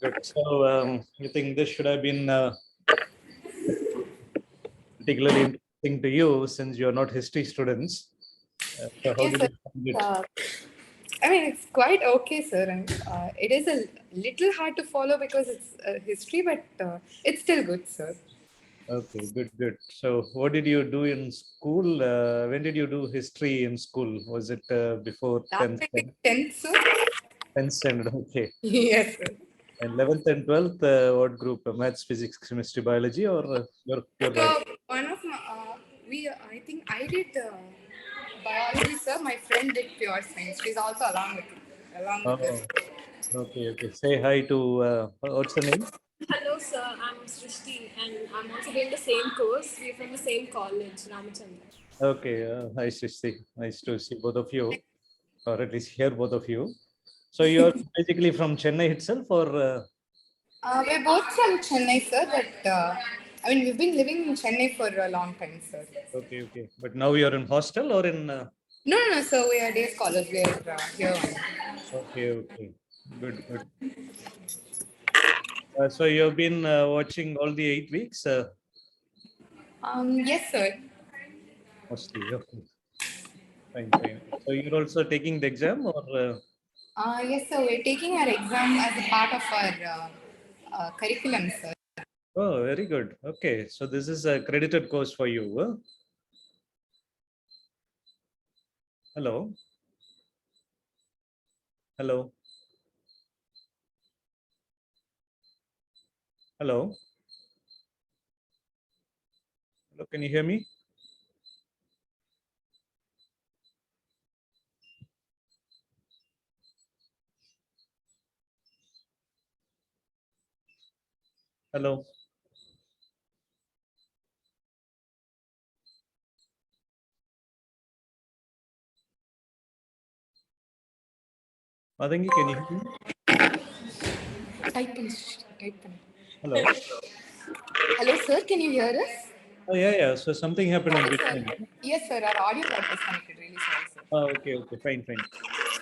Good. So you think this should have been particularly interesting to you since you're not history students. So how Yes, did sir. you find it? I mean, it's quite okay, sir. And it is a little hard to follow because it's history, but it's still good, sir. Okay, good, good. So what did you do in school? When did you do history in school? Was it before Last 10th, I think 10th, sir. 10th standard? Okay. Yes, sir. And 11th and 12th, what group? Maths, physics, chemistry, biology, or your biology? So one of my, I think I did biology, sir. My friend did pure science. She's also along with us. Oh, okay, okay. Say hi to, what's the name? Hello, sir. I'm Srishti, and I'm also doing the same course. We're from the same college, Ramachandra. Okay, hi Srishti. Nice to see both of you, or at least hear both of you. So you're basically from Chennai itself, or We're both from Chennai, sir, but I mean, we've been living in Chennai for a long time, sir. okay, okay. But now you're in hostel or in? No, sir. We are day scholars. We are here only. Okay, okay. Good, good. So you've been watching all the 8 weeks, Yes, sir. mostly. Okay, fine, fine. So you're also taking the exam, or? Yes, sir. We're taking our exam as a part of our curriculum, sir. Oh, very good. Okay, so this is a credited course for you. Huh? Hello, hello, hello, hello. Can you hear me? Hello. Madangi, can you hear me? Type in. Type in. Hello. Hello, sir. Can you hear us? Oh, yeah, yeah. So something happened in Sorry, sir. between. Yes, sir. Our audio got disconnected. Really sorry, sir. Oh, okay, okay, fine, fine.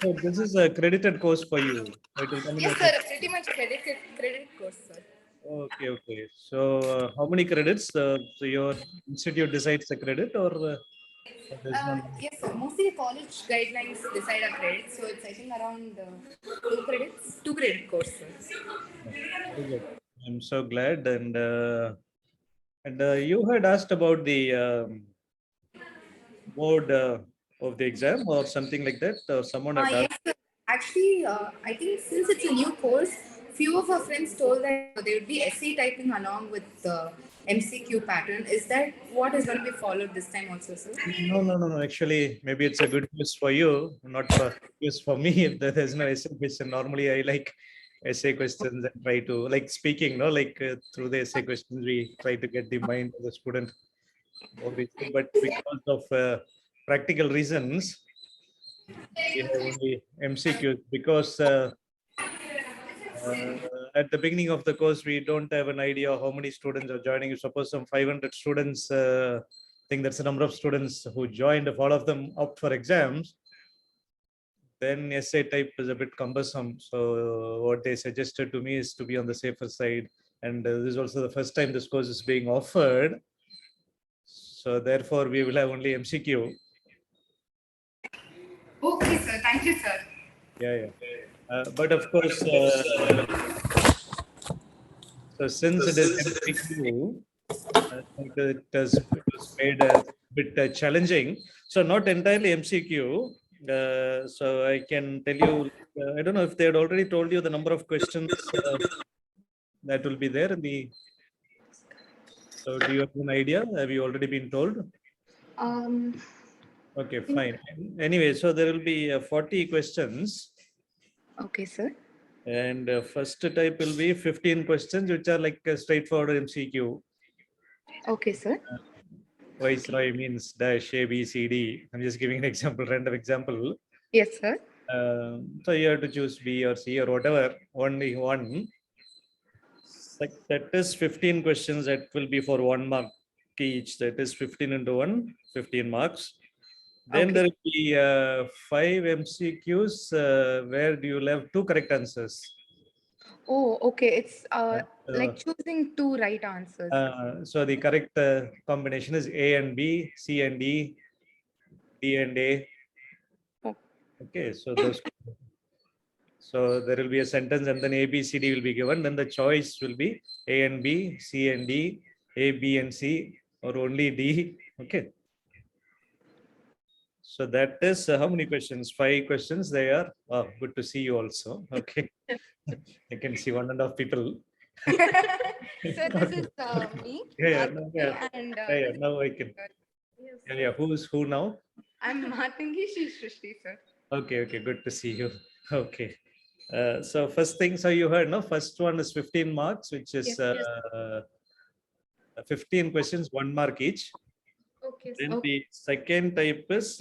So this is a credited course for you. It will come in Yes, as sir. Pretty much credit course, sir. okay, okay. So how many credits? So your institute decides the credit, or there's no. Yes, sir. Mostly the college guidelines decide our credits, so it's I think around 2 credits, 2 credit course, sir. Very good. I'm so glad. And you had asked about the mode of the exam or something like that. Someone had asked. Yes, sir. Actually, I think since it's a new course, few of our friends told that there would be essay typing along with the MCQ pattern. Is that what is going to be followed this time also, sir? No, no, no, no. Actually, maybe it's a good news for you, not for news for me. If there's no essay question, normally I like essay questions and try to like speaking. No, like through the essay questions, we try to get the mind of the student more easily. But because of practical reasons, we have only MCQs because at the beginning of the course, we don't have an idea how many students are joining. Suppose some 500 students, think that's the number of students who joined. If all of them opt for exams, then essay type is a bit cumbersome. So what they suggested to me is to be on the safer side. And this is also the first time this course is being offered. So therefore, we will have only MCQ. Okay, sir. Thank you, sir. Yeah, yeah. But of course, so since it is MCQ, I think it has made a bit challenging. So not entirely MCQ. So I can tell you, I don't know if they had already told you the number of questions that will be there in the. So do you have an idea? Have you already been told? Um, Okay, fine. Anyway, so there will be 40 questions. okay, sir. And first type will be 15 questions, which are like a straightforward MCQ. Okay, sir. Viceroy means dash A, B, C, D. I'm just giving an example, random example. Yes, sir. So you have to choose B or C or whatever, only one. Like that is 15 questions that will be for 1 mark each. That is 15 into 1, 15 marks. Then Okay. there will be 5 MCQs where you will have 2 correct answers. Oh, okay. It's like Uh, choosing two right answers. so the correct combination is A and B, C and D, D and A. Oh. Okay, so those. So there will be a sentence and then A, B, C, D will be given. Then the choice will be A and B, C and D, A, B and C, or only D. Okay. So that is how many questions? 5 questions. They are. Oh, good to see you also. Okay. I can see 1.5 people. So this is me, Yeah, yeah, no, Matangi, yeah. and Yeah, yeah, this now I can. Yes. Yeah, yeah. Who's who now? I'm Matangi, she's Srishti, sir. Okay, okay. Good to see you. Okay. So first thing, so you heard, no? First one is 15 marks, which is Yes, yes. 15 questions, 1 mark each. Okay, sir. Then Okay. the second type is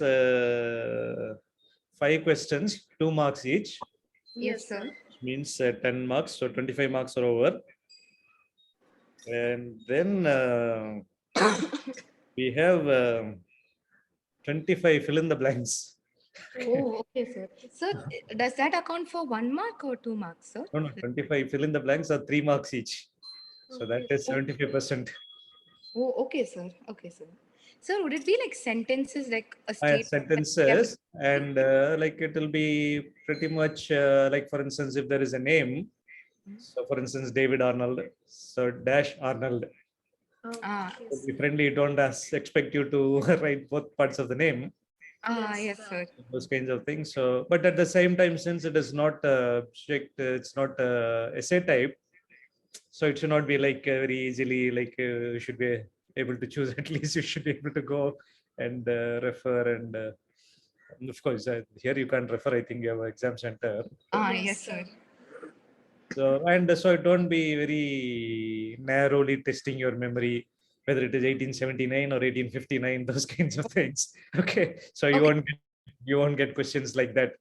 5 questions, 2 marks each, Yes, sir. which means 10 marks. So 25 marks are over. And then we have 25 fill in the blanks. Oh, okay, sir. Sir, does that account for 1 mark or 2 marks, sir? No, no, 25 fill in the blanks are 3 marks each. So that Okay. is 75%. Oh, okay, sir. Okay, sir. Sir, would it be like sentences, like a statement that we have to Sentences, and like it will be pretty much like, for instance, if there is a name, so for instance, David Arnold, so dash Arnold. Ah, Okay, To sir. be friendly, don't expect you to write both parts of the name, yes, sir. those kinds of things. So, but at the same time, since it is not strict, it's not essay type, so it should not be like very easily like you should be able to choose. At least you should be able to go and refer, and of course here you can't refer. I think you have an exam center. Yes, sir. So, and so don't be very narrowly testing your memory, whether it is 1879 or 1859, those kinds of things. Okay. So Okay. you won't get questions like that,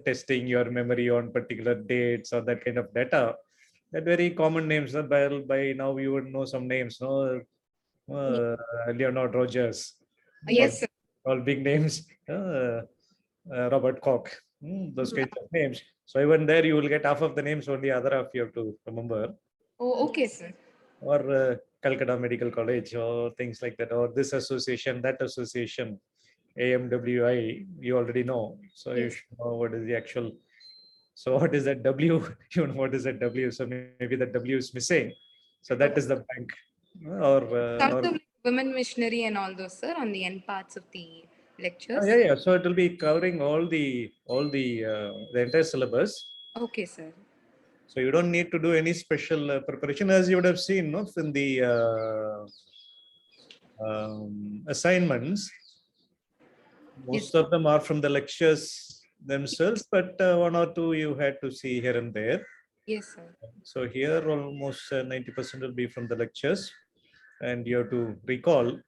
testing your memory on particular dates or that kind of data. That very common names. By now you would know some names, no? Leonard Rogers, all, Yes, sir. all big names. Robert Koch, those kinds of names. So even there, you will get half of the names, only other half you have to remember. Oh, okay, sir. Or Calcutta Medical College, or things like that, or this association, that association, AMWI, you already know. So you Yes. should know what is the actual. So what is that W? You know what is that W? So maybe that W is missing. So that is the bank, or Also, like women missionary and all those, sir, on the end parts of the yeah, lectures. yeah. So it will be covering all the entire syllabus. Okay, sir. So you don't need to do any special preparation, as you would have seen, no, in the assignments. Yes. Most of them are from the lectures themselves, but one or two you had to see here and there. Yes, sir. So here almost 90% will be from the lectures, and you have to recall.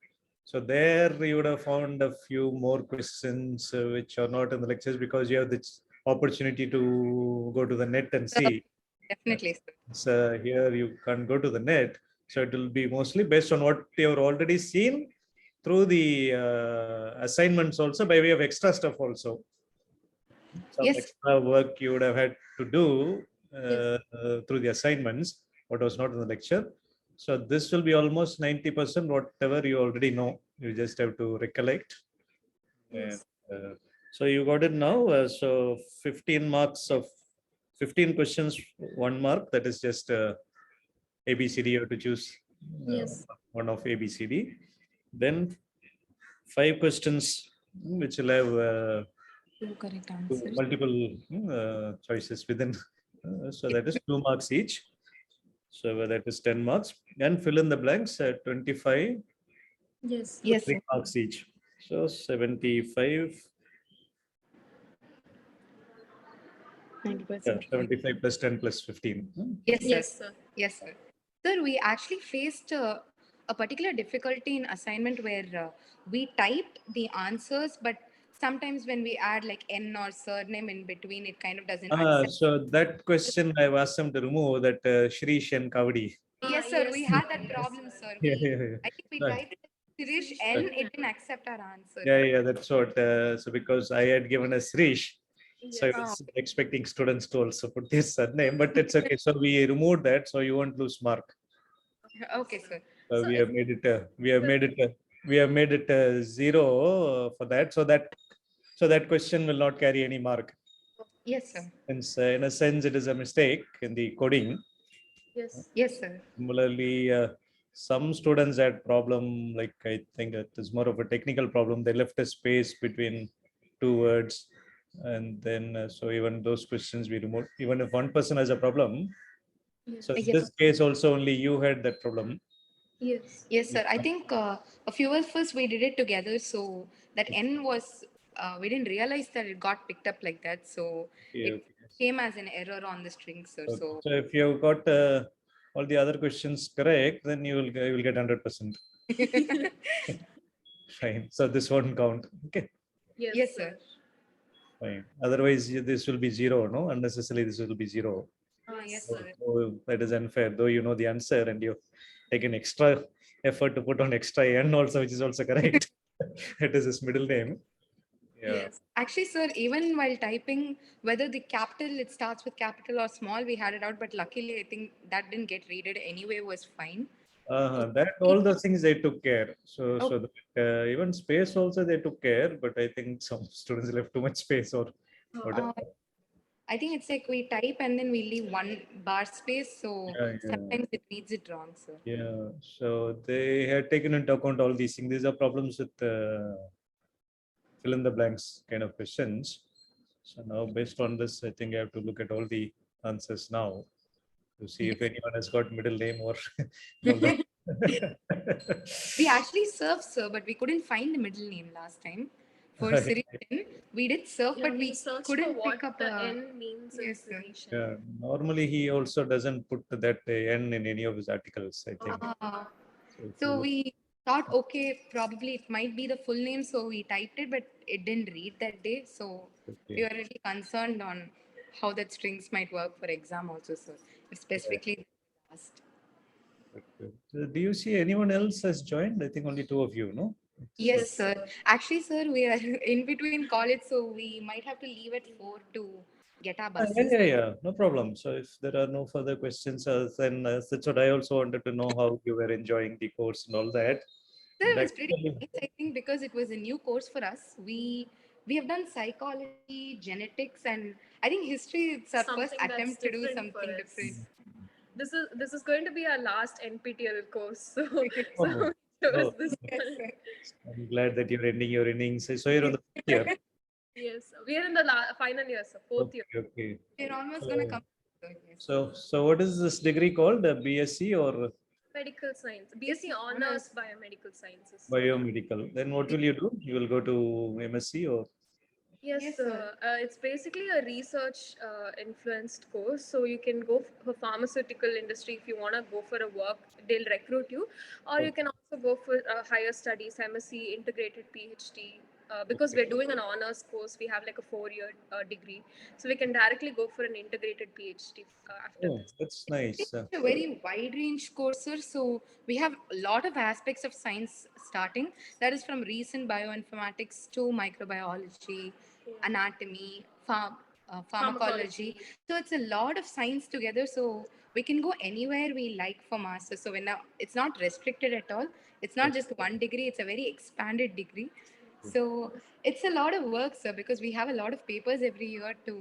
So there you would have found a few more questions which are not in the lectures, because you have this opportunity to go to the net and see. Definitely, sir. So here you can't go to the net. So it will be mostly based on what you have already seen through the assignments, also by way of extra stuff also. Some Yes. extra work you would have had to do Yes. through the assignments, what was not in the lecture. So this will be almost 90% whatever you already know. You just have to recollect. And, Yes. so you got it now. So 15 marks of 15 questions, 1 mark. That is just ABCD. You have to choose Yes. one of ABCD. Then 5 questions, which will have Two correct answers. multiple choices within. So that is 2 marks each. So that is 10 marks. And fill in the blanks at 25, Yes. Yes, 3 sir. marks each. So 75, 90%. 75 plus 10 plus 15. Yes, sir. Yes, sir. Yes, sir. Sir, we actually faced a particular difficulty in assignment where we typed the answers, but sometimes when we add like N or surname in between, it kind of doesn't accept. So that question I've asked them to remove, that Shrish and Kavadi. Yes, sir. Yes, We sir. had that problem, sir. Yeah, yeah, yeah. I think we No, typed it as Sirish N, it didn't accept our answer. yeah, yeah, that's what. So because I had given a Srish, So I Yes. was expecting students to also put their surname, but it's okay. So we removed that, so you won't lose mark. Okay, sir. So We if have made it. We have made it 0 for that, so that question will not carry any mark. Yes, sir. Since in a sense it is a mistake in the coding. yes, Yes, sir. Similarly, some students had problem, like I think it is more of a technical problem. They left a space between two words, and then so even those questions we removed. Even if one person has a problem, yes, so in Yes. this case also only you had that problem. yes. Yes, sir. I think a few of us we did it together, so that N was we didn't realize that it got picked up like that, so Okay, it okay. came as an error on the string, sir. Okay. So So if you got all the other questions correct, then you will get 100%. Fine. So this won't count. Okay. Yes, yes, sir. sir. Fine. Otherwise, this will be 0. No, unnecessarily this will be 0. Yes, Yes. sir. So that is unfair. Though you know the answer and you take an extra effort to put on extra n also, which is also correct. It is his middle name. Yeah. Yes. Actually, sir, even while typing, whether the capital it starts with capital or small, we had it out. But luckily, I think that didn't get readed anyway. Was fine. That all the things they took care. So Oh, even space also they took care, but I think some students left too much space or whatever. uh, I think it's like we type and then we leave one bar space, so Yeah, yeah. sometimes it reads it wrong, sir. Yeah, so they had taken into account all these things. These are problems with fill in the blanks kind of questions. So now, based on this, I think I have to look at all the answers now to see if anyone has got middle name or all that. We actually surfed, sir, but we couldn't find the middle name last time. For Siritan, we did surf, Yeah, but we we searched for couldn't what pick up the a. N means in Yes, sir. Sirishan. Yeah, normally he also doesn't put that n in any of his articles, I think. Ah. So if you So look, we thought, okay, probably it might be the full name, so we typed it, but it didn't read that day. So we okay. were really concerned on how that strings might work for exam also, sir. If Yeah, specifically asked. okay. So do you see anyone else has joined? I think only two of you, no? Yes, So, Yes, sir. sir. Actually, sir, we are in between college, so we might have to leave at 4 to get our yeah, buses. yeah, yeah, no problem. So if there are no further questions, then that's what I also wanted to know how you were enjoying the course and all that. Sir, And it was pretty actually, nice, I think, because it was a new course for us. We have done psychology, genetics, and I think history. It's our first Something that's attempt to do different for something different. us. This is going to be our last NPTEL course, so oh, we chose oh, this Yes, one. sir. I'm glad that you're ending your innings. So you're on the fifth year. Yes, we are in the final year, so fourth year. Okay, okay. We're almost gonna So, come. So, yes. so what is this degree called? BSc or Medical science, Yes, BSc sir, honors honors. biomedical sciences. biomedical? Then what will you do? You will go to MSc or? Yes, Yes, sir. it's basically a research influenced course. So you can go for pharmaceutical industry if you want to go for a work, they'll recruit you, or you Okay, can also go for higher studies, MSc, integrated PhD. Because okay. we're doing an honors course, we have like a 4 year degree, so we can directly go for an integrated PhD after Oh, this. that's It's nice. a very wide range courses. So we have a lot of aspects of science starting. That is from recent bioinformatics to microbiology, Yeah. anatomy, pharmacology. Pharmacology. So it's a lot of science together. So we can go anywhere we like for masters. So when it's not restricted at all. It's not just one degree. It's a very expanded degree. So it's a lot of work, sir, because we have a lot of papers every year to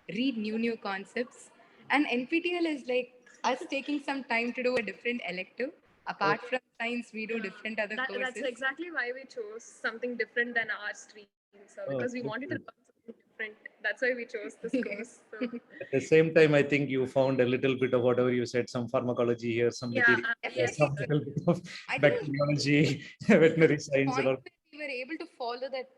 read new concepts. And NPTEL is like us taking some time to do a different elective. Oh, Apart from science, we do Yeah. different other That's courses. exactly why we chose something different than our stream. So because we oh, wanted to okay. learn something different. That's why we chose this course. So At the same time, I think you found a little bit of whatever you said, some pharmacology here, some yeah, material, yes, Definitely, some sir. little bit of I think bacteriology, veterinary science, and point all. where we were able to follow that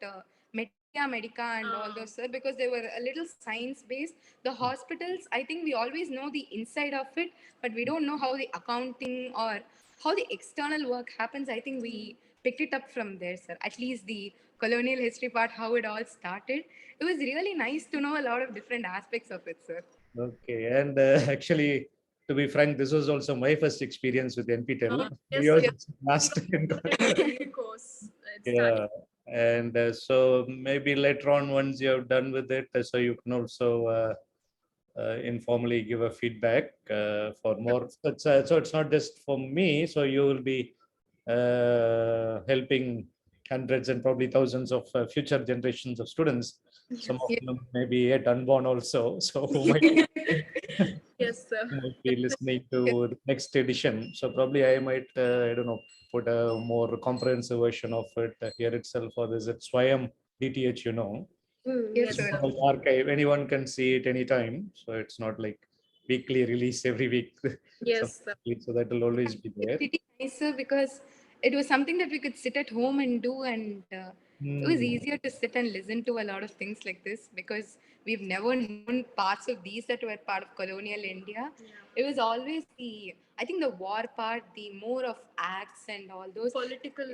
Materia Medica and all uh, those, sir, because they were a little science based. The hospitals, I think we always know the inside of it, but we don't know how the accounting or how the external work happens. I think we picked it up from there, sir. At least the colonial history part, how it all started. It was really nice to know a lot of different aspects of it, sir. Okay, and actually, to be frank, this was also my first experience with NPTEL. yes, Yours sir. Yes. is last in It's a new course. It yeah, started. And so maybe later on, once you have done with it, so you can also informally give a feedback for more. So it's not just for me. So you will be helping hundreds and probably thousands of future generations of students. Some of Yes. them may be yet unborn also. So who might Yes, sir. might be listening to the next edition. So probably I might, I don't know, put a more comprehensive version of it here itself, or is it Swayam DTH, you know? Yes, Yes, It's sir. sir. not like archive, anyone can see it anytime. So it's not like weekly release every week. Yes, sir. So that will always be there. Pretty nicer because it was something that we could sit at home and do, and it was easier to sit and listen to a lot of things like this because we've never known parts of these that were part of colonial India. It was always I think the war part, the more of acts and all those political.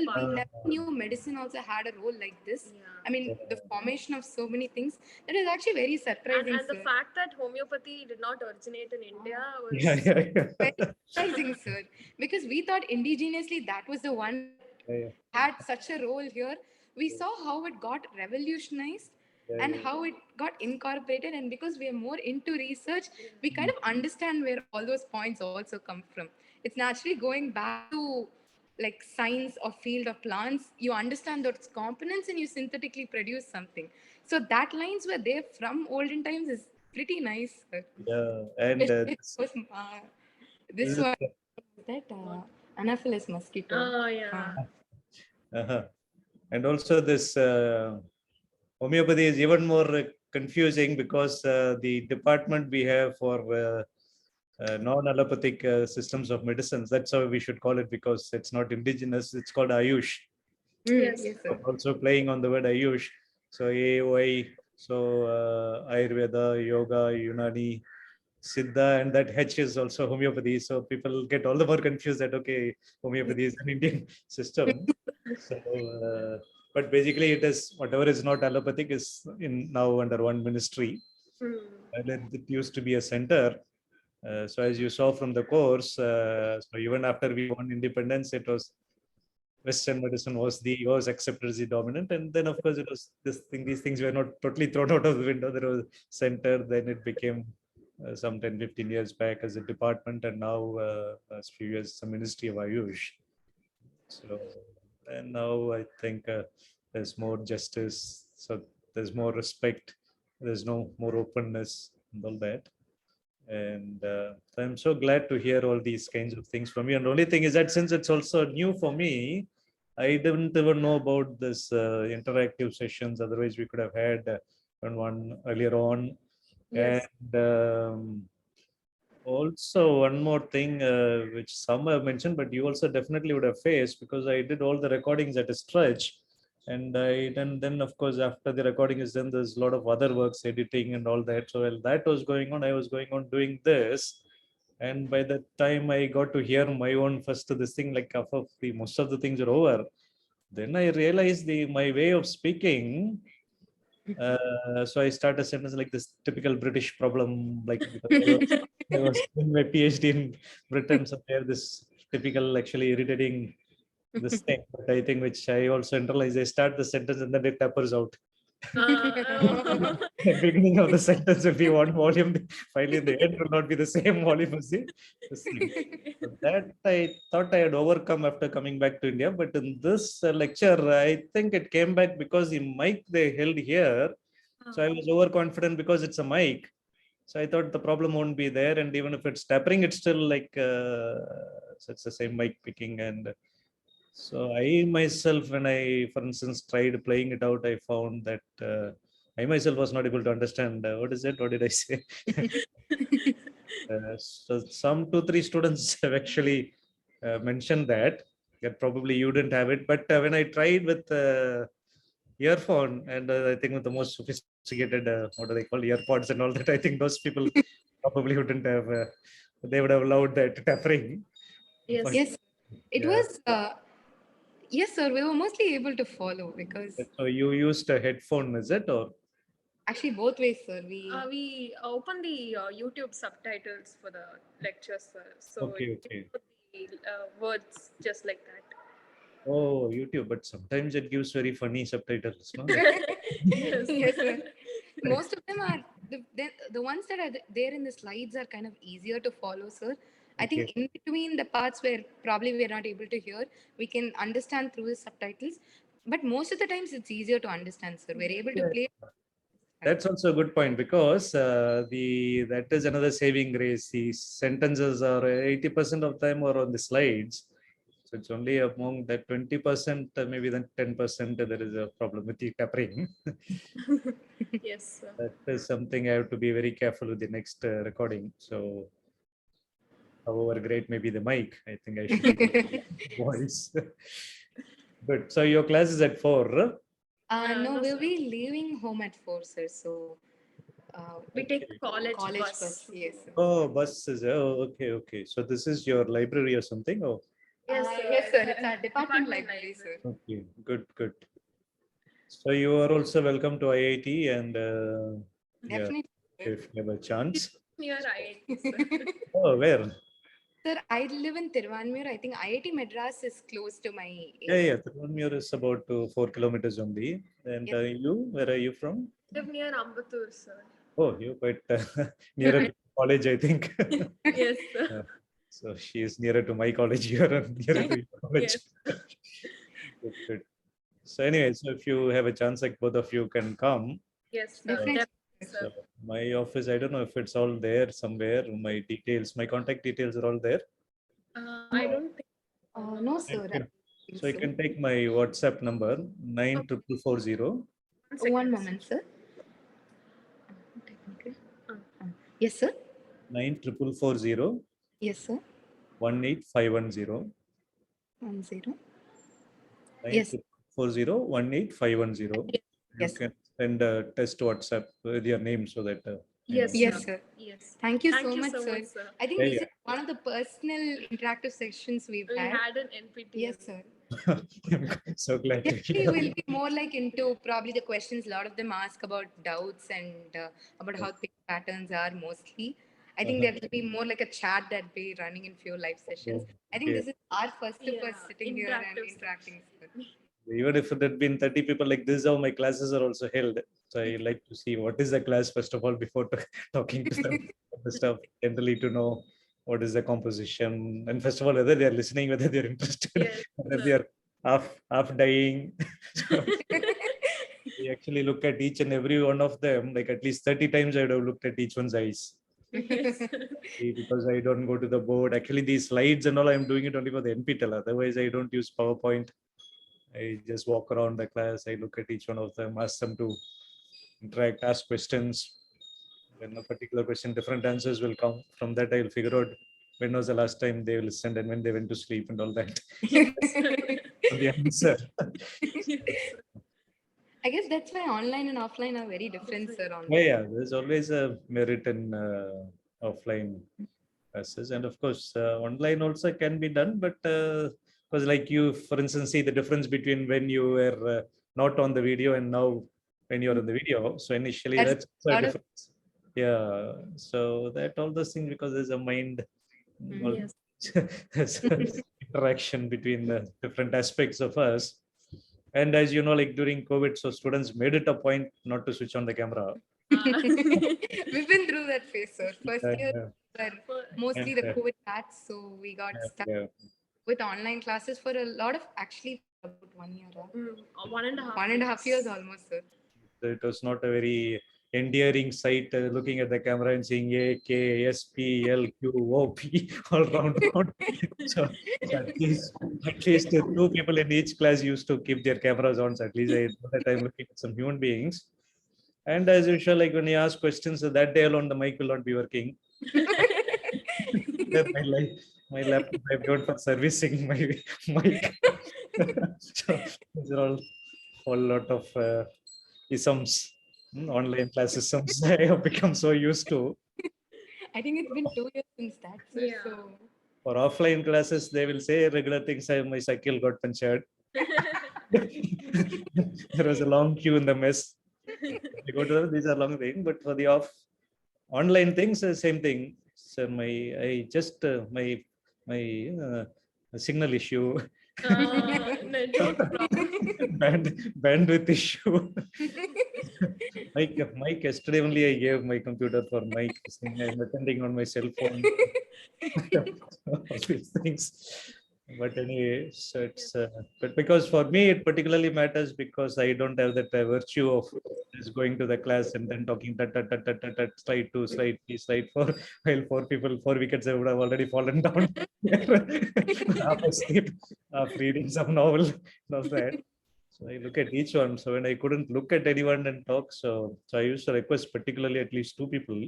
We part. never knew medicine also had a role like this. Yeah. I mean, the formation of so many things that is actually very surprising. And the sir. fact that homeopathy did not originate in India was Yeah, yeah, Very yeah. surprising, sir, because we thought indigenously that was the one Yeah, had such a role here. We saw how it got revolutionized yeah, and yeah. how it got incorporated, and because we are more into research, we kind of understand where all those points also come from. It's naturally going back to like science or field of plants. You understand those components and you synthetically produce something. So that lines were there from olden times is pretty nice, sir. Yeah, and Especially this this one, is, that Anopheles mosquito. yeah. uh, and also this homeopathy is even more confusing because the department we have for non-allopathic systems of medicines, that's how we should call it because it's not indigenous, it's called Ayush. Yes. Yes, sir. Also playing on the word Ayush. So AOI, so Ayurveda, Yoga, Unani, Siddha, and that H is also homeopathy. So people get all the more confused that, okay, homeopathy is an Indian system. So, but basically it is whatever is not allopathic is in now under one ministry. And it used to be a center. So as you saw from the course, so even after we won independence, it was Western medicine was accepted as the dominant, and then of course it was this thing. These things were not totally thrown out of the window. There was center. Then it became some 10, 15 years back as a department, and now last few years the Ministry of Ayush. So and now I think there's more justice. So there's more respect. There's no more openness and all that. And I'm so glad to hear all these kinds of things from you. And the only thing is that since it's also new for me, I didn't even know about this interactive sessions. Otherwise, we could have had one earlier on. Yes. And also one more thing, which some have mentioned, but you also definitely would have faced because I did all the recordings at a stretch. And then of course after the recording is done, there's a lot of other works, editing and all that. So while that was going on, I was going on doing this. And by the time I got to hear my own first this thing, like half of the most of the things are over, then I realized my way of speaking. So I started a sentence like this typical British problem, like because I was doing my PhD in Britain, so they have this typical, actually irritating this thing. But I think which I also internalize. I start the sentence and then it tapers out. Uh, The beginning of the sentence will be one volume. Finally, the end will not be the same volume as this thing. So that I thought I had overcome after coming back to India. But in this lecture, I think it came back because the mic they held here. So I was overconfident because it's a mic. So I thought the problem won't be there. And even if it's tappering, it's still like so it's the same mic picking. And so I myself, when I, for instance, tried playing it out, I found that I myself was not able to understand what is it? What did I say? So some 2, 3 students have actually mentioned that probably you didn't have it. But when I tried with earphone and I think with the most sophisticated, what do they call earpods and all that, I think those people probably wouldn't have, they would have allowed that tappering. yes. But Yes, it yeah. was. Yes, sir. We were mostly able to follow because So you used a headphone, is it? Or actually both ways, sir. We open the YouTube subtitles for the lectures, sir. So okay, you okay. put the words just like that. Oh, YouTube, but sometimes it gives very funny subtitles, no? Yes. Yes, sir. Most of them are the ones that are there in the slides are kind of easier to follow, sir. I Okay. think in between the parts where probably we're not able to hear, we can understand through the subtitles. But most of the times it's easier to understand, sir. We're able to Yeah. play. That's also a good point because that is another saving grace. The sentences are 80% of them are on the slides. So it's only among that 20%, maybe then 10%, there is a problem with the tapering. Yes, sir. That is something I have to be very careful with the next recording. So, however great may be the mic, I think I should be voice. Good. So your class is at 4. No, No, we'll sir. be leaving home at 4, sir. So We take the college, college bus. bus, yes, sir. Oh, bus is okay, okay. So this is your library or something? Oh, Yes, Yes, sir. It's It's our department library, sir. okay, good, good. So you are also welcome to IIT, and yeah, Definitely, sir. if you have a chance. Near IIT, sir. Oh, where? Sir, I live in Tiruvanmiyur. I think IIT Madras is close to my Yeah, area. yeah. Tirunelveli is about 4 kilometers only. And Yes. you, where are you from? Live near Ambattur, sir. Oh, you're quite nearer to college, I think. Yes, sir. Yeah. So she is nearer to my college. You are nearer to your college. Yes. Good, good. So anyway, so if you have a chance, like both of you can come. Yes, sir. Definitely. Definitely, So sir. my office, I don't know if it's all there somewhere. My details, my contact details are all there. I don't think. No, I sir. I can- don't think So I so. can take my WhatsApp number 9440 One second. One moment, sir. Yes, sir. 9440 Yes, sir. 18510 10. Yes. 9440 18510. You Yes, sir. can send a test WhatsApp with your name so that Yes, Yes, sir. sir. Yes. Thank you Thank so you much, so sir. much, sir. I think Yeah, this yeah. is one of the personal interactive sessions we've We had. had an NPTEL. Yes, sir. I'm so glad to Definitely hear. will be more like into probably the questions. A lot of them ask about doubts and about how think patterns are mostly. I think there will be more like a chat that be running in few live sessions. I think Okay. this is our first of us Yeah, sitting here and interactive interacting. Sir. Even if it had been 30 people, like this is how my classes are also held. So I like to see what is the class first of all before talking to them. The stuff generally to know what is the composition, and first of all whether they are listening, whether they are interested, Yes, whether they sir. are half dying. So we actually look at each and every one of them, like at least 30 times I would have looked at each one's eyes. Yes. Because I don't go to the board. Actually, these slides and all, I'm doing it only for the NPTEL. Otherwise, I don't use PowerPoint. I just walk around the class. I look at each one of them, ask them to interact, ask questions. When a particular question, different answers will come. From that, I'll figure out when was the last time they listened and when they went to sleep and all that. Yes. The answer. Yes. I guess that's why online and offline are very different, sir. Yeah, Online. yeah. There's always a merit in offline classes, and of course, online also can be done. But because, like you, for instance, see the difference between when you were not on the video and now when you're on the video. So initially, That's that's a a lot of difference. Yeah. So that all those things, because there's a mind Yes. there's a interaction between the different aspects of us. And as you know, like during COVID, so students made it a point not to switch on the camera. We've been through that phase, sir. First year And, were mostly the and, COVID batch, so we got stuck yeah, with online classes for a lot of actually for about 1 year. 1.5 1.5 years almost, sir. it was not a very endearing sight looking at the camera and seeing A, K, S, P, L, Q, O, P all round. So at least two people in each class used to keep their cameras on. So at least I know that I'm looking at some human beings. And as usual, like when you ask questions, so that day alone the mic will not be working. Then my laptop I've given for servicing my mic. So these are all whole lot of isms, online class isms I have become so used to. I think it's been 2 years since that, sir. Yeah. So For offline classes, they will say regular things. My cycle got punctured. There was a long queue in the mess. You go to these are long things, but for the online things, same thing. So I just my signal issue. Don't promise. Bandwidth issue. Mike, yesterday only I gave my computer for Mike, saying I'm attending on my cell phone. All these things. But anyway, so it's but because for me it particularly matters because I don't have that virtue of just going to the class and then talking slide 2, slide 3, slide 4, while 4 wickets I would have already fallen down. Half asleep, half reading some novel, all that. So I look at each one. So when I couldn't look at anyone and talk, so I used to request particularly at least 2 people,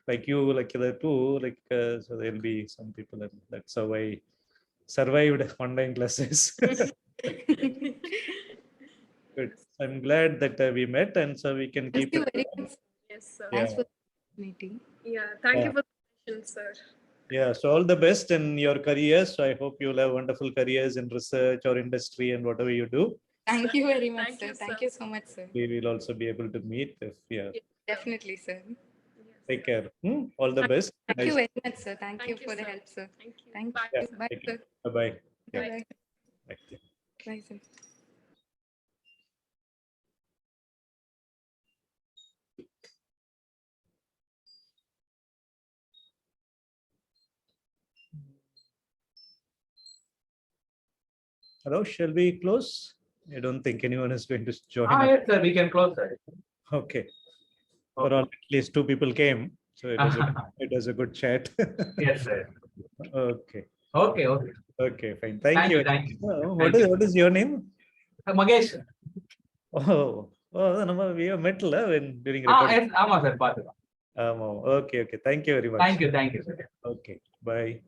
like you, like the 2, like so there'll be some people, and that's how I survived online classes. Good. I'm glad that we met, and so we can Thank keep you it. very much. Yes, sir. Yeah. Thanks for the opportunity. Yeah, thank Yeah. you for the question, sir. Yeah. So all the best in your careers. So I hope you'll have wonderful careers in research or industry and whatever you do. Thank you very much, Thank sir. you, Thank sir. you so much, sir. We will also be able to meet if Definitely, sir. Yes, Take sir. care. All the best. Thank you very much, sir. Thank you Thank you, for the sir. help, sir. Thank you. Thank Bye. you. Bye, Take sir. care. Bye. Yeah. Bye. Bye. Bye, sir. Hello, shall we close? I don't think anyone is going to join us. Yes, sir, we can close, sir. Okay. Overall, at least 2 people came. So it was a good chat. Yes, sir. Okay. Okay, okay. Okay, fine. Thank you. Thank you. What is your name? Magesh. Oh, we have met when during Ah, recording. yes, ஆமா sir, பாத்துக்கலாம். Okay. Thank you very much. Thank you, sir. Okay, bye.